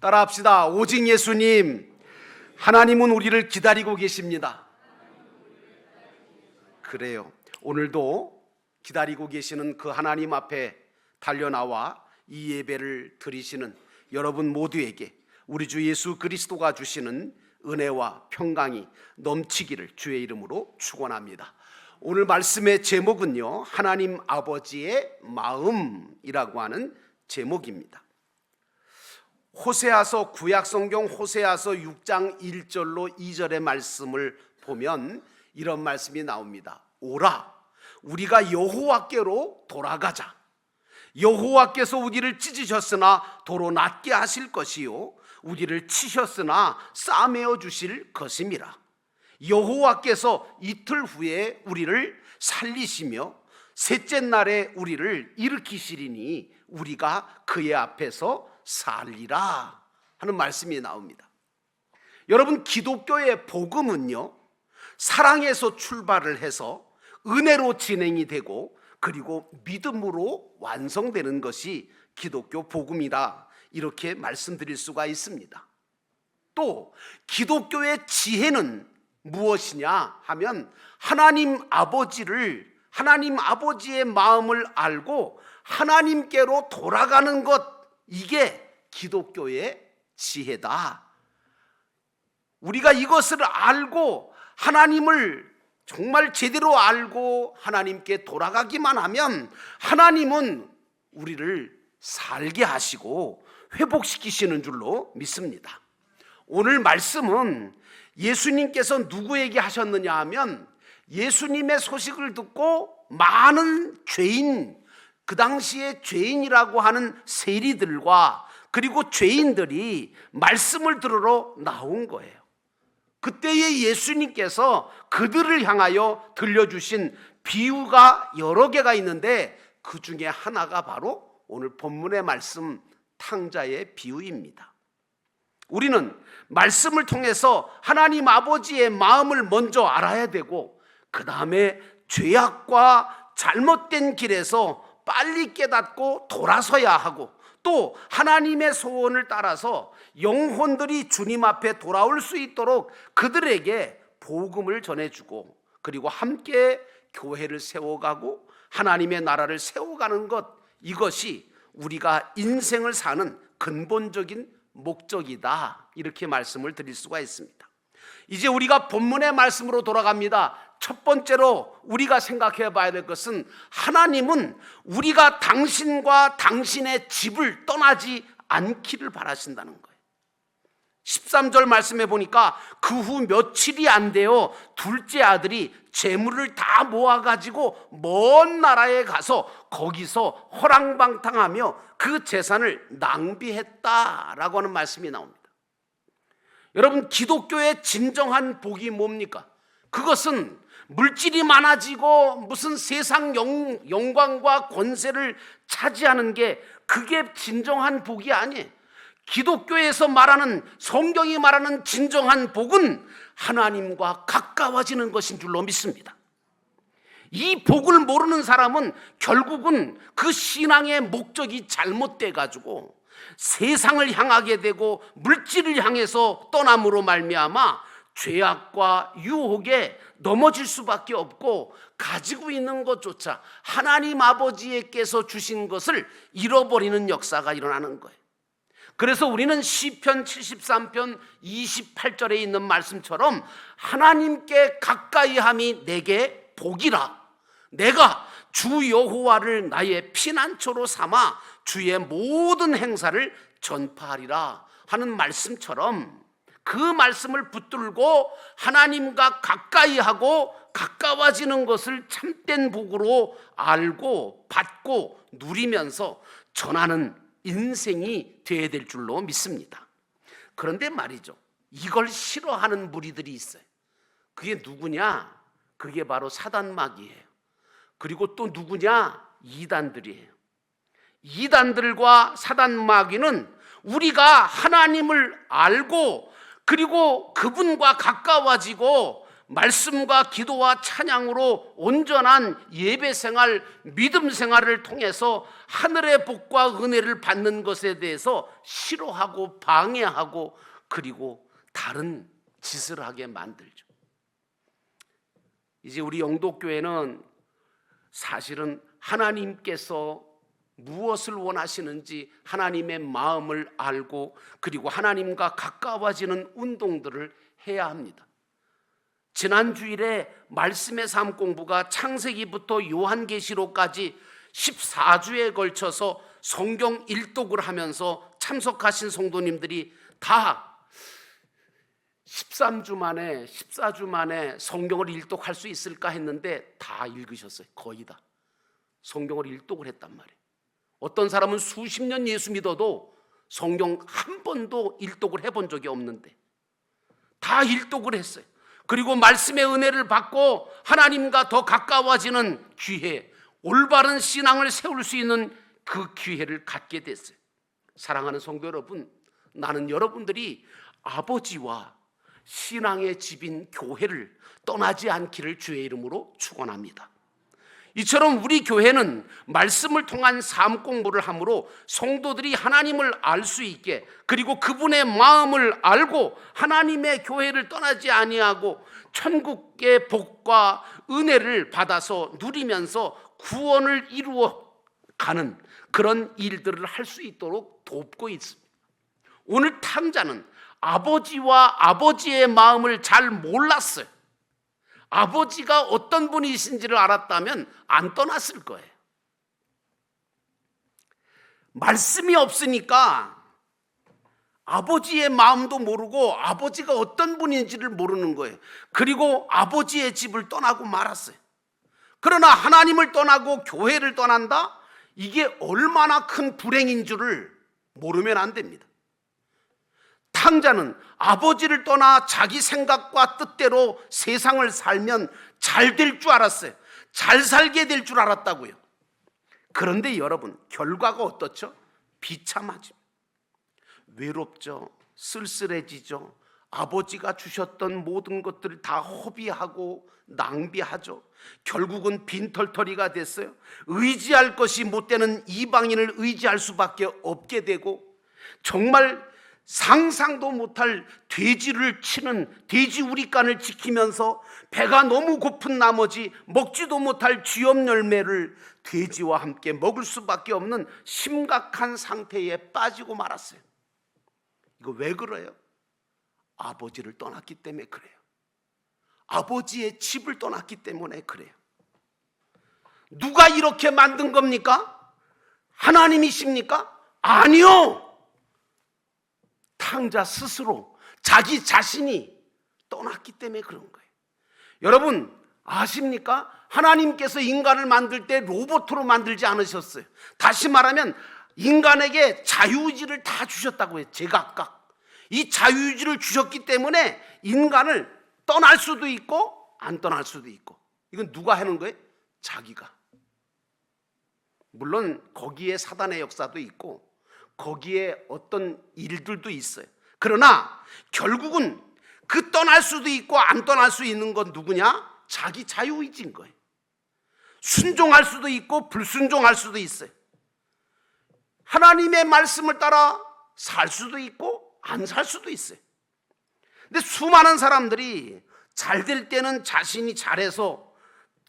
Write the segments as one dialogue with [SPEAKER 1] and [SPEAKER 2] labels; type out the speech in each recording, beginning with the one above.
[SPEAKER 1] 따라합시다. 오직 예수님. 하나님은 우리를 기다리고 계십니다. 그래요. 오늘도 기다리고 계시는 그 하나님 앞에 달려나와 이 예배를 드리시는 여러분 모두에게 우리 주 예수 그리스도가 주시는 은혜와 평강이 넘치기를 주의 이름으로 축원합니다. 오늘 말씀의 제목은요, 하나님 아버지의 마음이라고 하는 제목입니다. 호세아서, 구약성경 호세아서 6장 1절로 2절의 말씀을 보면 이런 말씀이 나옵니다. 오라, 우리가 여호와께로 돌아가자. 여호와께서 우리를 찢으셨으나 도로 낫게 하실 것이요, 우리를 치셨으나 싸매어 주실 것임이라. 여호와께서 이틀 후에 우리를 살리시며 셋째 날에 우리를 일으키시리니 우리가 그의 앞에서 살리라 하는 말씀이 나옵니다. 여러분, 기독교의 복음은요, 사랑에서 출발을 해서 은혜로 진행이 되고 그리고 믿음으로 완성되는 것이 기독교 복음이다, 이렇게 말씀드릴 수가 있습니다. 또 기독교의 지혜는 무엇이냐 하면 하나님 아버지의 마음을 알고 하나님께로 돌아가는 것, 이게 기독교의 지혜다. 우리가 이것을 알고 하나님을 정말 제대로 알고 하나님께 돌아가기만 하면 하나님은 우리를 살게 하시고 회복시키시는 줄로 믿습니다. 오늘 말씀은 예수님께서 누구에게 하셨느냐 하면 예수님의 소식을 듣고 많은 죄인, 그 당시에 죄인이라고 하는 세리들과 그리고 죄인들이 말씀을 들으러 나온 거예요. 그때의 예수님께서 그들을 향하여 들려주신 비유가 여러 개가 있는데 그 중에 하나가 바로 오늘 본문의 말씀 탕자의 비유입니다. 우리는 말씀을 통해서 하나님 아버지의 마음을 먼저 알아야 되고 그 다음에 죄악과 잘못된 길에서 빨리 깨닫고 돌아서야 하고 또 하나님의 소원을 따라서 영혼들이 주님 앞에 돌아올 수 있도록 그들에게 복음을 전해주고 그리고 함께 교회를 세워가고 하나님의 나라를 세워가는 것, 이것이 우리가 인생을 사는 근본적인 목적이다, 이렇게 말씀을 드릴 수가 있습니다. 이제 우리가 본문의 말씀으로 돌아갑니다. 첫 번째로 우리가 생각해 봐야 될 것은 하나님은 우리가 당신과 당신의 집을 떠나지 않기를 바라신다는 거예요. 13절 말씀해 보니까 그 후 며칠이 안 되어 둘째 아들이 재물을 다 모아가지고 먼 나라에 가서 거기서 허랑방탕하며 그 재산을 낭비했다라고 하는 말씀이 나옵니다. 여러분, 기독교의 진정한 복이 뭡니까? 그것은 물질이 많아지고 무슨 세상 영광과 권세를 차지하는 게 그게 진정한 복이 아니에요. 기독교에서 말하는, 성경이 말하는 진정한 복은 하나님과 가까워지는 것인 줄로 믿습니다. 이 복을 모르는 사람은 결국은 그 신앙의 목적이 잘못돼 가지고 세상을 향하게 되고 물질을 향해서 떠남으로 말미암아 죄악과 유혹에 넘어질 수밖에 없고 가지고 있는 것조차 하나님 아버지께서 주신 것을 잃어버리는 역사가 일어나는 거예요. 그래서 우리는 시편 73편 28절에 있는 말씀처럼 하나님께 가까이함이 내게 복이라, 내가 주 여호와를 나의 피난처로 삼아 주의 모든 행사를 전파하리라 하는 말씀처럼 그 말씀을 붙들고 하나님과 가까이하고 가까워지는 것을 참된 복으로 알고 받고 누리면서 전하는 인생이 되어야 될 줄로 믿습니다. 그런데 말이죠, 이걸 싫어하는 무리들이 있어요. 그게 누구냐? 그게 바로 사단마귀예요. 그리고 또 누구냐? 이단들이에요. 이단들과 사단마귀는 우리가 하나님을 알고 그리고 그분과 가까워지고 말씀과 기도와 찬양으로 온전한 예배 생활, 믿음 생활을 통해서 하늘의 복과 은혜를 받는 것에 대해서 싫어하고 방해하고 그리고 다른 짓을 하게 만들죠. 이제 우리 영도교회는 사실은 하나님께서 무엇을 원하시는지 하나님의 마음을 알고 그리고 하나님과 가까워지는 운동들을 해야 합니다. 지난 주일에 말씀의 삶 공부가 창세기부터 요한계시록까지 14주에 걸쳐서 성경 일독을 하면서 참석하신 성도님들이 다 13주 만에 14주 만에 성경을 일독할 수 있을까 했는데 다 읽으셨어요. 거의 다 성경을 일독을 했단 말이에요. 어떤 사람은 수십 년 예수 믿어도 성경 한 번도 일독을 해본 적이 없는데 다 일독을 했어요. 그리고 말씀의 은혜를 받고 하나님과 더 가까워지는 기회, 올바른 신앙을 세울 수 있는 그 기회를 갖게 됐어요. 사랑하는 성도 여러분, 나는 여러분들이 아버지와 신앙의 집인 교회를 떠나지 않기를 주의 이름으로 축원합니다. 이처럼 우리 교회는 말씀을 통한 삶 공부를 함으로 성도들이 하나님을 알 수 있게 그리고 그분의 마음을 알고 하나님의 교회를 떠나지 아니하고 천국의 복과 은혜를 받아서 누리면서 구원을 이루어 가는 그런 일들을 할 수 있도록 돕고 있습니다. 오늘 탕자는 아버지와 아버지의 마음을 잘 몰랐어요. 아버지가 어떤 분이신지를 알았다면 안 떠났을 거예요. 말씀이 없으니까 아버지의 마음도 모르고 아버지가 어떤 분인지를 모르는 거예요. 그리고 아버지의 집을 떠나고 말았어요. 그러나 하나님을 떠나고 교회를 떠난다? 이게 얼마나 큰 불행인 줄을 모르면 안 됩니다. 탕자는 아버지를 떠나 자기 생각과 뜻대로 세상을 살면 잘 될 줄 알았어요. 잘 살게 될 줄 알았다고요. 그런데 여러분, 결과가 어떻죠? 비참하죠. 외롭죠. 쓸쓸해지죠. 아버지가 주셨던 모든 것들을 다 허비하고 낭비하죠. 결국은 빈털터리가 됐어요. 의지할 것이 못 되는 이방인을 의지할 수밖에 없게 되고 정말 상상도 못할 돼지를 치는 돼지 우리간을 지키면서 배가 너무 고픈 나머지 먹지도 못할 쥐염 열매를 돼지와 함께 먹을 수밖에 없는 심각한 상태에 빠지고 말았어요. 이거 왜 그래요? 아버지를 떠났기 때문에 그래요. 아버지의 집을 떠났기 때문에 그래요. 누가 이렇게 만든 겁니까? 하나님이십니까? 아니요. 탕자 스스로 자기 자신이 떠났기 때문에 그런 거예요. 여러분 아십니까? 하나님께서 인간을 만들 때 로봇으로 만들지 않으셨어요. 다시 말하면 인간에게 자유의지를 다 주셨다고 해요. 제각각 이 자유의지를 주셨기 때문에 인간을 떠날 수도 있고 안 떠날 수도 있고. 이건 누가 하는 거예요? 자기가. 물론 거기에 사단의 역사도 있고 거기에 어떤 일들도 있어요. 그러나 결국은 그 떠날 수도 있고 안 떠날 수 있는 건 누구냐? 자기 자유의지인 거예요. 순종할 수도 있고 불순종할 수도 있어요. 하나님의 말씀을 따라 살 수도 있고 안 살 수도 있어요. 근데 수많은 사람들이 잘 될 때는 자신이 잘해서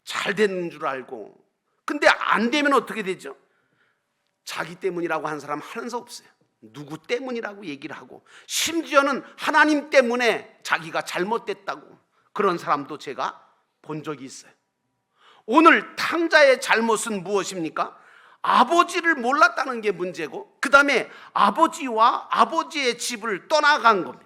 [SPEAKER 1] 잘 되는 줄 알고 근데 안 되면 어떻게 되죠? 자기 때문이라고 하는 사람 하는 수 없어요. 누구 때문이라고 얘기를 하고 심지어는 하나님 때문에 자기가 잘못됐다고 그런 사람도 제가 본 적이 있어요. 오늘 탕자의 잘못은 무엇입니까? 아버지를 몰랐다는 게 문제고 그 다음에 아버지와 아버지의 집을 떠나간 겁니다.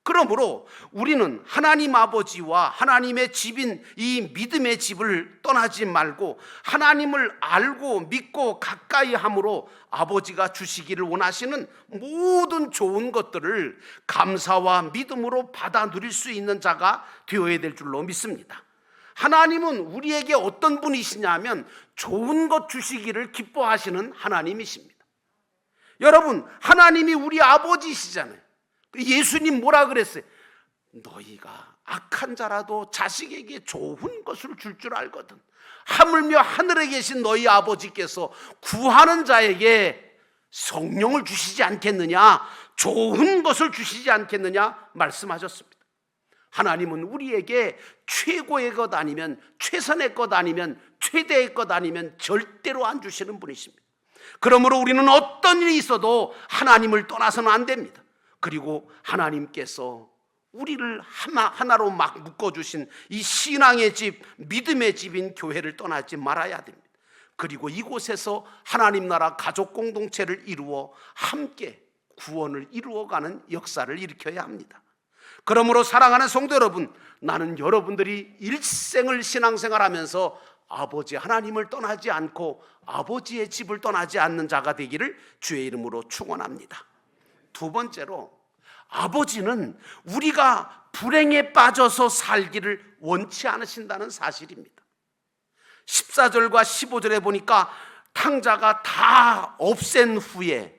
[SPEAKER 1] 그러므로 우리는 하나님 아버지와 하나님의 집인 이 믿음의 집을 떠나지 말고 하나님을 알고 믿고 가까이 함으로 아버지가 주시기를 원하시는 모든 좋은 것들을 감사와 믿음으로 받아 누릴 수 있는 자가 되어야 될 줄로 믿습니다. 하나님은 우리에게 어떤 분이시냐면 좋은 것 주시기를 기뻐하시는 하나님이십니다. 여러분 하나님이 우리 아버지시잖아요. 예수님 뭐라 그랬어요? 너희가 악한 자라도 자식에게 좋은 것을 줄 줄 알거든. 하물며 하늘에 계신 너희 아버지께서 구하는 자에게 성령을 주시지 않겠느냐, 좋은 것을 주시지 않겠느냐 말씀하셨습니다. 하나님은 우리에게 최고의 것 아니면, 최선의 것 아니면, 최대의 것 아니면 절대로 안 주시는 분이십니다. 그러므로 우리는 어떤 일이 있어도 하나님을 떠나서는 안 됩니다. 그리고 하나님께서 우리를 하나로 막 묶어주신 이 신앙의 집, 믿음의 집인 교회를 떠나지 말아야 됩니다. 그리고 이곳에서 하나님 나라 가족 공동체를 이루어 함께 구원을 이루어가는 역사를 일으켜야 합니다. 그러므로 사랑하는 성도 여러분, 나는 여러분들이 일생을 신앙생활하면서 아버지 하나님을 떠나지 않고 아버지의 집을 떠나지 않는 자가 되기를 주의 이름으로 축원합니다. 두 번째로, 아버지는 우리가 불행에 빠져서 살기를 원치 않으신다는 사실입니다. 14절과 15절에 보니까 탕자가 다 없앤 후에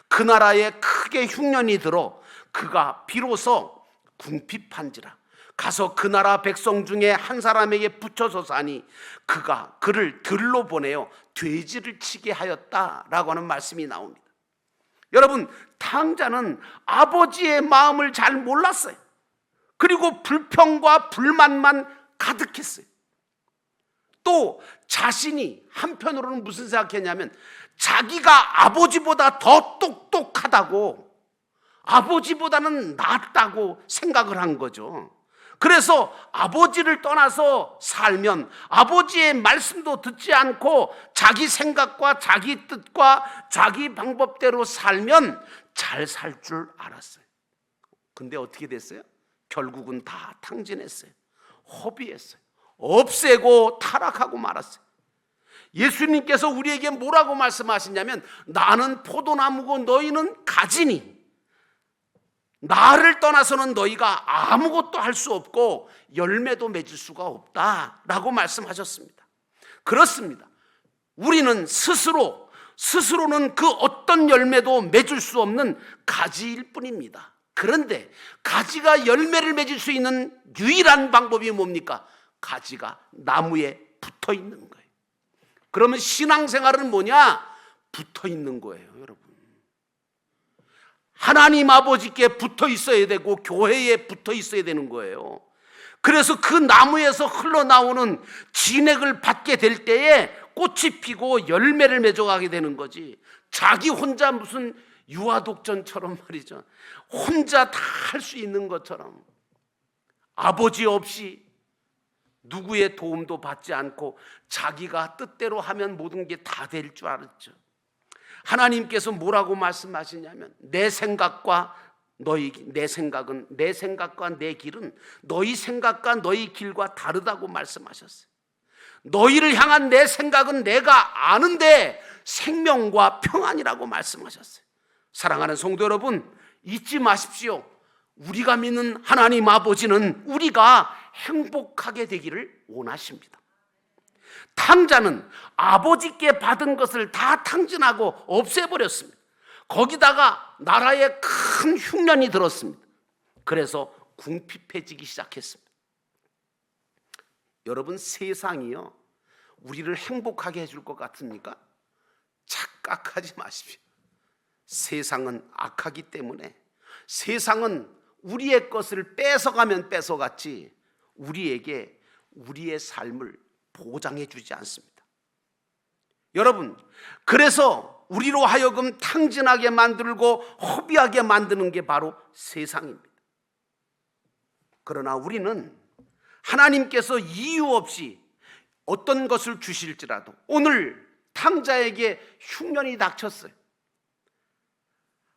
[SPEAKER 1] 그 나라에 크게 흉년이 들어 그가 비로소 궁핍한지라 가서 그 나라 백성 중에 한 사람에게 붙여서 사니 그가 그를 들로 보내어 돼지를 치게 하였다라고 하는 말씀이 나옵니다. 여러분, 탕자는 아버지의 마음을 잘 몰랐어요. 그리고 불평과 불만만 가득했어요. 또 자신이 한편으로는 무슨 생각했냐면 자기가 아버지보다 더 똑똑하다고, 아버지보다는 낫다고 생각을 한 거죠. 그래서 아버지를 떠나서 살면, 아버지의 말씀도 듣지 않고 자기 생각과 자기 뜻과 자기 방법대로 살면 잘 살 줄 알았어요. 근데 어떻게 됐어요? 결국은 다 탕진했어요. 허비했어요. 없애고 타락하고 말았어요. 예수님께서 우리에게 뭐라고 말씀하시냐면, 나는 포도나무고 너희는 가지니 나를 떠나서는 너희가 아무것도 할 수 없고 열매도 맺을 수가 없다라고 말씀하셨습니다. 그렇습니다. 우리는 스스로는 그 어떤 열매도 맺을 수 없는 가지일 뿐입니다. 그런데 가지가 열매를 맺을 수 있는 유일한 방법이 뭡니까? 가지가 나무에 붙어 있는 거예요. 그러면 신앙생활은 뭐냐? 붙어 있는 거예요, 여러분. 하나님 아버지께 붙어 있어야 되고 교회에 붙어 있어야 되는 거예요. 그래서 그 나무에서 흘러나오는 진액을 받게 될 때에 꽃이 피고 열매를 맺어가게 되는 거지, 자기 혼자 무슨 유아독전처럼 말이죠, 혼자 다 할 수 있는 것처럼 아버지 없이 누구의 도움도 받지 않고 자기가 뜻대로 하면 모든 게 다 될 줄 알았죠. 하나님께서 뭐라고 말씀하시냐면, 내 생각과 내 길은 너희 생각과 너희 길과 다르다고 말씀하셨어요. 너희를 향한 내 생각은 내가 아는데 생명과 평안이라고 말씀하셨어요. 사랑하는 성도 여러분, 잊지 마십시오. 우리가 믿는 하나님 아버지는 우리가 행복하게 되기를 원하십니다. 탕자는 아버지께 받은 것을 다 탕진하고 없애버렸습니다. 거기다가 나라에 큰 흉년이 들었습니다. 그래서 궁핍해지기 시작했습니다. 여러분, 세상이요, 우리를 행복하게 해줄 것 같습니까? 착각하지 마십시오. 세상은 악하기 때문에, 세상은 우리의 것을 뺏어가면 뺏어갔지 우리에게 우리의 삶을 보장해 주지 않습니다. 여러분, 그래서 우리로 하여금 탕진하게 만들고 허비하게 만드는 게 바로 세상입니다. 그러나 우리는 하나님께서 이유 없이 어떤 것을 주실지라도, 오늘 탕자에게 흉년이 닥쳤어요.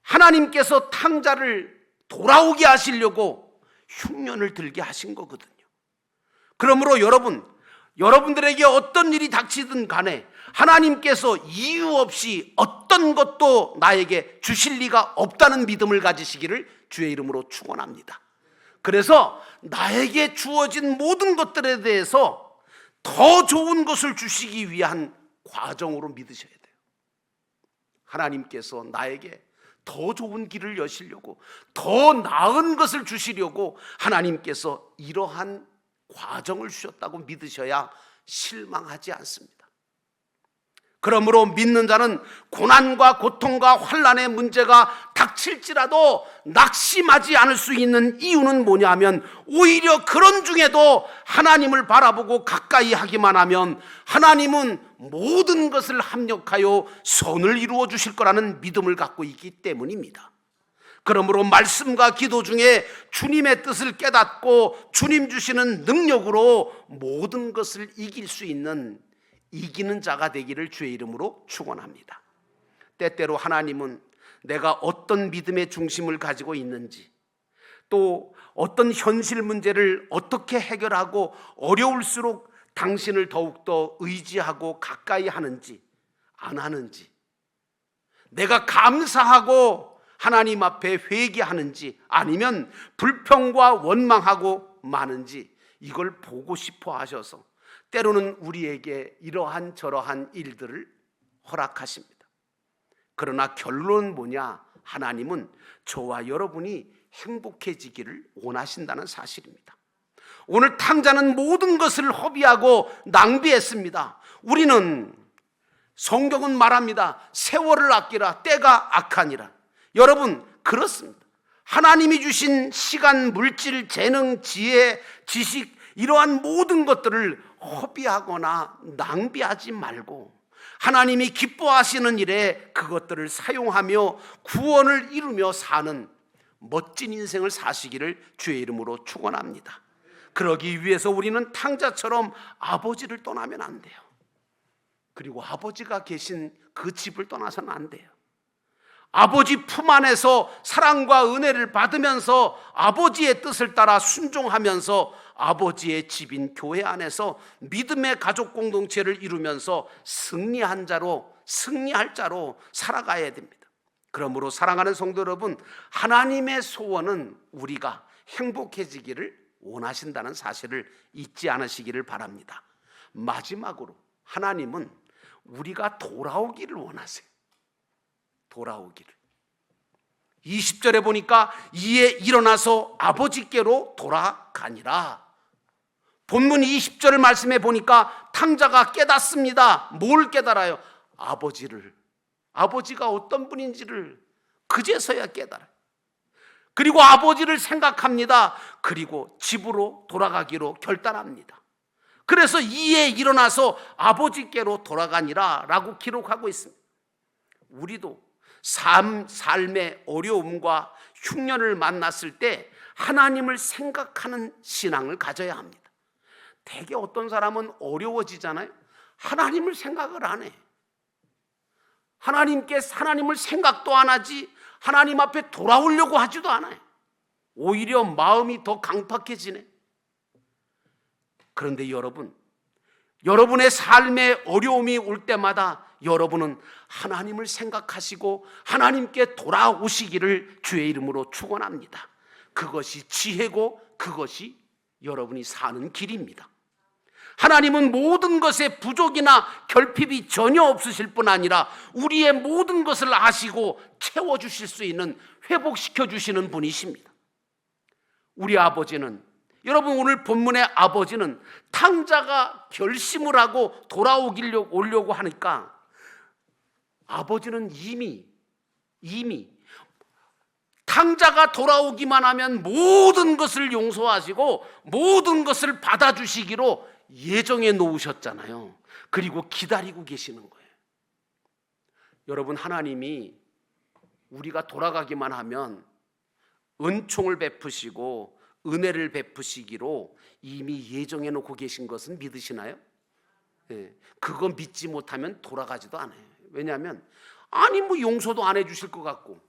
[SPEAKER 1] 하나님께서 탕자를 돌아오게 하시려고 흉년을 들게 하신 거거든요. 그러므로 여러분들에게 어떤 일이 닥치든 간에 하나님께서 이유 없이 어떤 것도 나에게 주실 리가 없다는 믿음을 가지시기를 주의 이름으로 축원합니다. 그래서 나에게 주어진 모든 것들에 대해서 더 좋은 것을 주시기 위한 과정으로 믿으셔야 돼요. 하나님께서 나에게 더 좋은 길을 여시려고, 더 나은 것을 주시려고 하나님께서 이러한 과정을 주셨다고 믿으셔야 실망하지 않습니다. 그러므로 믿는 자는 고난과 고통과 환난의 문제가 닥칠지라도 낙심하지 않을 수 있는 이유는 뭐냐면, 오히려 그런 중에도 하나님을 바라보고 가까이 하기만 하면 하나님은 모든 것을 합력하여 선을 이루어 주실 거라는 믿음을 갖고 있기 때문입니다. 그러므로 말씀과 기도 중에 주님의 뜻을 깨닫고 주님 주시는 능력으로 모든 것을 이길 수 있는 이기는 자가 되기를 주의 이름으로 축원합니다. 때때로 하나님은 내가 어떤 믿음의 중심을 가지고 있는지, 또 어떤 현실 문제를 어떻게 해결하고 어려울수록 당신을 더욱더 의지하고 가까이 하는지 안 하는지, 내가 감사하고 하나님 앞에 회개하는지 아니면 불평과 원망하고 마는지, 이걸 보고 싶어 하셔서 때로는 우리에게 이러한 저러한 일들을 허락하십니다. 그러나 결론은 뭐냐? 하나님은 저와 여러분이 행복해지기를 원하신다는 사실입니다. 오늘 탕자는 모든 것을 허비하고 낭비했습니다. 우리는, 성경은 말합니다. 세월을 아끼라, 때가 악하니라. 여러분, 그렇습니다. 하나님이 주신 시간, 물질, 재능, 지혜, 지식, 이러한 모든 것들을 허비하거나 낭비하지 말고 하나님이 기뻐하시는 일에 그것들을 사용하며 구원을 이루며 사는 멋진 인생을 사시기를 주의 이름으로 축원합니다. 그러기 위해서 우리는 탕자처럼 아버지를 떠나면 안 돼요. 그리고 아버지가 계신 그 집을 떠나서는 안 돼요. 아버지 품 안에서 사랑과 은혜를 받으면서 아버지의 뜻을 따라 순종하면서 아버지의 집인 교회 안에서 믿음의 가족 공동체를 이루면서 승리할 자로 살아가야 됩니다. 그러므로 사랑하는 성도 여러분, 하나님의 소원은 우리가 행복해지기를 원하신다는 사실을 잊지 않으시기를 바랍니다. 마지막으로 하나님은 우리가 돌아오기를 원하세요. 돌아오기를. 20절에 보니까 이에 일어나서 아버지께로 돌아가니라. 본문 20절 말씀에 보니까 탕자가 깨닫습니다. 뭘 깨달아요? 아버지를. 아버지가 어떤 분인지를 그제서야 깨달아요. 그리고 아버지를 생각합니다. 그리고 집으로 돌아가기로 결단합니다. 그래서 이에 일어나서 아버지께로 돌아가니라 라고 기록하고 있습니다. 우리도 삶의 어려움과 흉년을 만났을 때 하나님을 생각하는 신앙을 가져야 합니다. 대개 어떤 사람은 어려워지잖아요. 하나님을 생각을 안 해. 하나님을 생각도 안 하지, 하나님 앞에 돌아오려고 하지도 않아요. 오히려 마음이 더 강팍해지네. 그런데 여러분의 삶에 어려움이 올 때마다 여러분은 하나님을 생각하시고 하나님께 돌아오시기를 주의 이름으로 축원합니다. 그것이 지혜고 그것이 여러분이 사는 길입니다. 하나님은 모든 것에 부족이나 결핍이 전혀 없으실 뿐 아니라 우리의 모든 것을 아시고 채워주실 수 있는, 회복시켜 주시는 분이십니다. 우리 아버지는, 여러분 오늘 본문의 아버지는 탕자가 결심을 하고 돌아오려고 하니까 아버지는 이미 탕자가 돌아오기만 하면 모든 것을 용서하시고 모든 것을 받아주시기로 예정해 놓으셨잖아요. 그리고 기다리고 계시는 거예요. 여러분, 하나님이 우리가 돌아가기만 하면 은총을 베푸시고 은혜를 베푸시기로 이미 예정해 놓고 계신 것은 믿으시나요? 네, 그거 믿지 못하면 돌아가지도 않아요. 왜냐하면 용서도 안 해주실 것 같고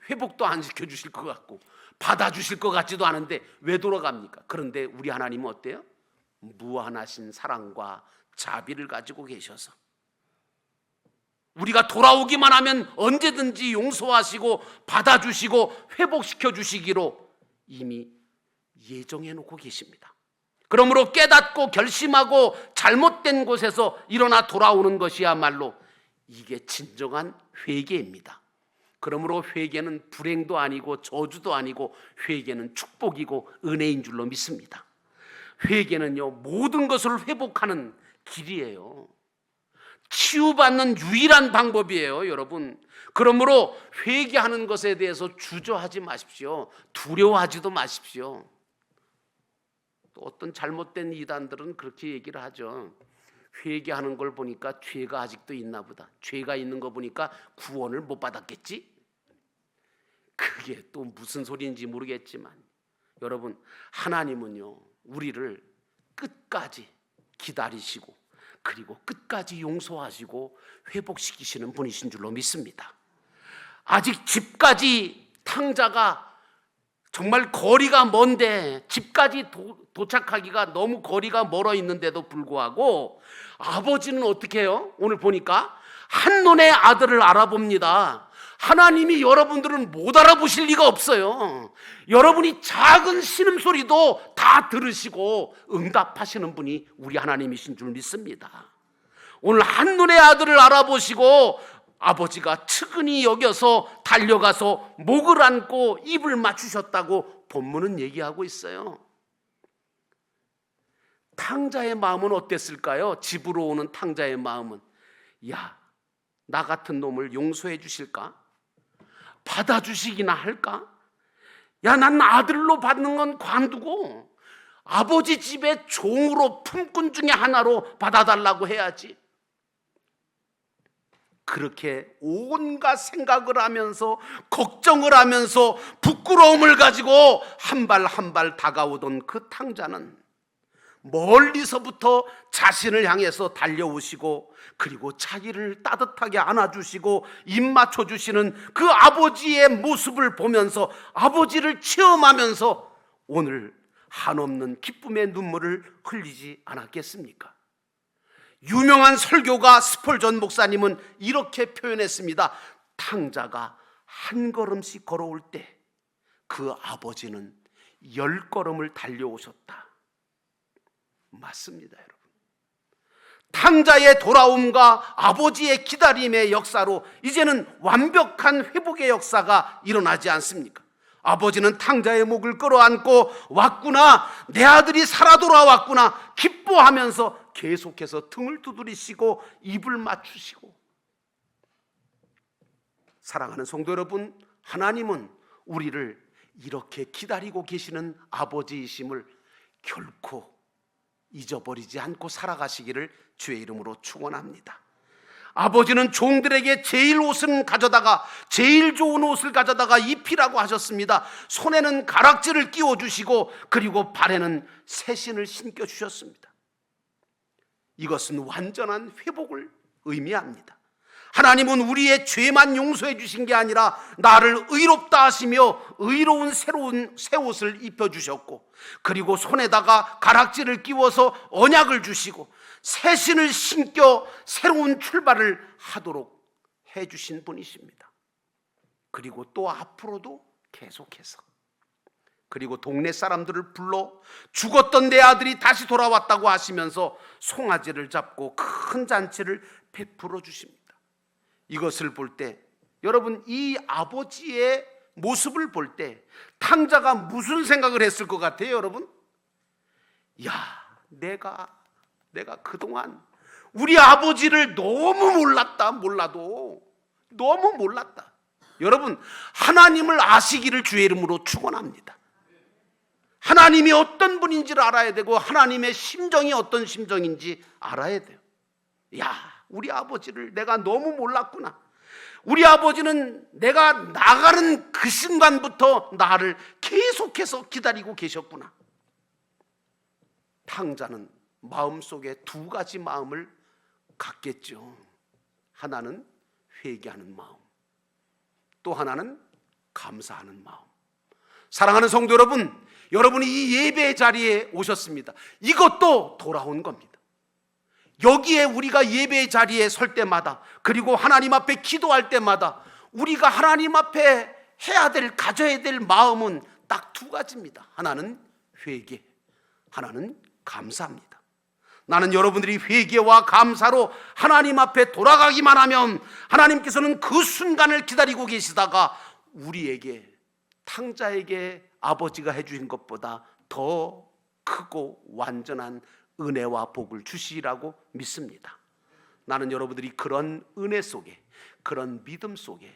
[SPEAKER 1] 회복도 안 시켜주실 것 같고 받아주실 것 같지도 않은데 왜 돌아갑니까? 그런데 우리 하나님은 어때요? 무한하신 사랑과 자비를 가지고 계셔서 우리가 돌아오기만 하면 언제든지 용서하시고 받아주시고 회복시켜 주시기로 이미 예정해 놓고 계십니다. 그러므로 깨닫고 결심하고 잘못된 곳에서 일어나 돌아오는 것이야말로 이게 진정한 회개입니다. 그러므로 회개는 불행도 아니고 저주도 아니고 회개는 축복이고 은혜인 줄로 믿습니다. 회개는요, 모든 것을 회복하는 길이에요. 치유받는 유일한 방법이에요, 여러분. 그러므로 회개하는 것에 대해서 주저하지 마십시오. 두려워하지도 마십시오. 또 어떤 잘못된 이단들은 그렇게 얘기를 하죠. 회개하는 걸 보니까 죄가 아직도 있나 보다. 죄가 있는 거 보니까 구원을 못 받았겠지? 그게 또 무슨 소리인지 모르겠지만 여러분, 하나님은요, 우리를 끝까지 기다리시고 그리고 끝까지 용서하시고 회복시키시는 분이신 줄로 믿습니다. 아직 집까지 탕자가 정말 거리가 먼데 집까지 도착하기가 너무 거리가 멀어 있는데도 불구하고 아버지는 어떻게 해요? 오늘 보니까 한눈에 아들을 알아봅니다. 하나님이 여러분들은 못 알아보실 리가 없어요. 여러분이 작은 신음소리도 다 들으시고 응답하시는 분이 우리 하나님이신 줄 믿습니다. 오늘 한눈에 아들을 알아보시고 아버지가 측은히 여겨서 달려가서 목을 안고 입을 맞추셨다고 본문은 얘기하고 있어요. 탕자의 마음은 어땠을까요? 집으로 오는 탕자의 마음은, 야, 나 같은 놈을 용서해 주실까? 받아주시기나 할까? 야, 난 아들로 받는 건 관두고 아버지 집에 종으로 품꾼 중에 하나로 받아달라고 해야지. 그렇게 온갖 생각을 하면서 걱정을 하면서 부끄러움을 가지고 한 발 한 발 다가오던 그 탕자는 멀리서부터 자신을 향해서 달려오시고 그리고 자기를 따뜻하게 안아주시고 입 맞춰주시는 그 아버지의 모습을 보면서 아버지를 체험하면서 오늘 한없는 기쁨의 눈물을 흘리지 않았겠습니까? 유명한 설교가 스펄전 목사님은 이렇게 표현했습니다. 탕자가 한 걸음씩 걸어올 때 그 아버지는 10걸음을 달려오셨다. 맞습니다, 여러분. 탕자의 돌아옴과 아버지의 기다림의 역사로 이제는 완벽한 회복의 역사가 일어나지 않습니까? 아버지는 탕자의 목을 끌어안고 왔구나, 내 아들이 살아 돌아왔구나 기뻐하면서 계속해서 등을 두드리시고 입을 맞추시고. 사랑하는 성도 여러분, 하나님은 우리를 이렇게 기다리고 계시는 아버지이심을 결코 잊어버리지 않고 살아가시기를 주의 이름으로 축원합니다. 아버지는 종들에게 제일 좋은 옷을 가져다가 입히라고 하셨습니다. 손에는 가락지를 끼워주시고 그리고 발에는 새신을 신겨주셨습니다. 이것은 완전한 회복을 의미합니다. 하나님은 우리의 죄만 용서해 주신 게 아니라 나를 의롭다 하시며 의로운 새로운 새 옷을 입혀주셨고 그리고 손에다가 가락지를 끼워서 언약을 주시고 새신을 신겨 새로운 출발을 하도록 해주신 분이십니다. 그리고 또 앞으로도 계속해서, 그리고 동네 사람들을 불러 죽었던 내 아들이 다시 돌아왔다고 하시면서 송아지를 잡고 큰 잔치를 베풀어 주십니다. 이것을 볼 때 여러분, 이 아버지의 모습을 볼 때 탕자가 무슨 생각을 했을 것 같아요, 여러분? 야, 내가 그동안 우리 아버지를 너무 몰라도 너무 몰랐다. 여러분, 하나님을 아시기를 주의 이름으로 축원합니다. 하나님이 어떤 분인지를 알아야 되고 하나님의 심정이 어떤 심정인지 알아야 돼요. 야, 우리 아버지를 내가 너무 몰랐구나. 우리 아버지는 내가 나가는 그 순간부터 나를 계속해서 기다리고 계셨구나. 탕자는 마음속에 두 가지 마음을 갖겠죠. 하나는 회개하는 마음, 또 하나는 감사하는 마음. 사랑하는 성도 여러분, 여러분이 이 예배의 자리에 오셨습니다. 이것도 돌아온 겁니다. 여기에 우리가 예배의 자리에 설 때마다, 그리고 하나님 앞에 기도할 때마다 우리가 하나님 앞에 해야 될, 가져야 될 마음은 딱 두 가지입니다. 하나는 회개, 하나는 감사합니다. 나는 여러분들이 회개와 감사로 하나님 앞에 돌아가기만 하면 하나님께서는 그 순간을 기다리고 계시다가 우리에게, 탕자에게 아버지가 해주신 것보다 더 크고 완전한 은혜와 복을 주시리라고 믿습니다. 나는 여러분들이 그런 은혜 속에, 그런 믿음 속에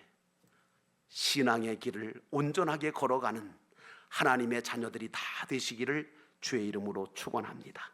[SPEAKER 1] 신앙의 길을 온전하게 걸어가는 하나님의 자녀들이 다 되시기를 주의 이름으로 축원합니다.